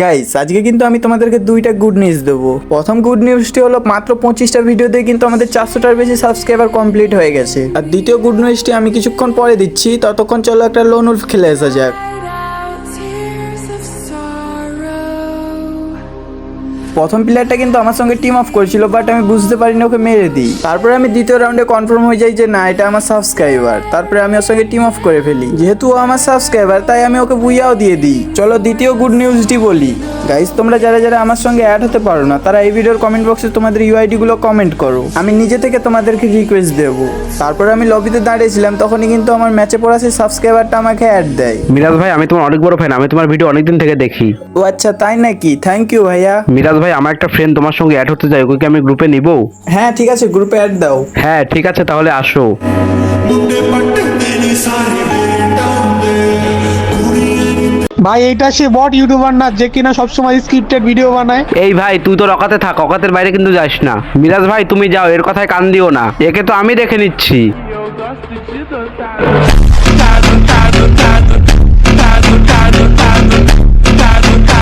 Guys আজকে কিন্তু আমি তোমাদেরকে দুইটা গুড নিউজ দেবো। প্রথম গুড নিউজটি হলো মাত্র 25টা ভিডিওতে কিন্তু আমাদের 400টার বেশি সাবস্ক্রাইবার কমপ্লিট হয়ে গেছে। আর দ্বিতীয় গুড নিউজটি আমি কিছুক্ষণ পরে দিচ্ছি, ততক্ষণ চলো একটা লোন উলফ খেলে আসা যাক। প্রথম প্লেয়ারটা কিন্তু আমার সঙ্গে টিম অফ করেছিল, বাট আমি বুঝতে পারিনি ওকে মেরে দিই। তারপরে আমি দ্বিতীয় রাউন্ডে কনফার্ম হয়ে যাই যে না, এটা আমার সাবস্ক্রাইবার। তারপরে আমি ওর সঙ্গে টিম অফ করে ফেলি। যেহেতু ও আমার সাবস্ক্রাইবার তাই আমি ওকে বুইয়াও দিয়ে দিই। চলো দ্বিতীয় গুড নিউজটি বলি। গাইস তোমরা যারা যারা আমার সঙ্গে অ্যাড হতে পারো না, তারা এই ভিডিওর কমেন্ট বক্সে তোমাদের ইউআইডি গুলো কমেন্ট করো, আমি নিজে থেকে তোমাদেরকে রিকোয়েস্ট দেবো। তারপরে আমি লবিতে দাঁড়িয়েছিলাম, তখনই কিন্তু আমার ম্যাচে পড়া সেই সাবস্ক্রাইবারটা আমাকে অ্যাড দেয়। মিরাজ ভাই, আমি তোমার অনেক বড় ফ্যান, আমি তোমার ভিডিও অনেকদিন থেকে দেখি। ও আচ্ছা, তাই নাকি? থ্যাংক ইউ ভাইয়া। মিরাজ ভাই, আমার একটা ফ্রেন্ড তোমার সঙ্গে অ্যাড হতে চাই, ওকে কি আমি গ্রুপে নিব? হ্যাঁ ঠিক আছে, গ্রুপে অ্যাড দাও। হ্যাঁ ঠিক আছে, তাহলে আসো। ভাই এইটা সে বট ইউটিউবার না যে কিনা সবসময় স্ক্রিপ্টেড ভিডিও বানায়? এই ভাই, তুই তোর অকাতে থাক, অকাতের বাইরে কিন্তু যাস না। মিরাজ ভাই তুমি যাও, এর কথায় কান দিও না, একে তো আমি দেখে নিচ্ছি।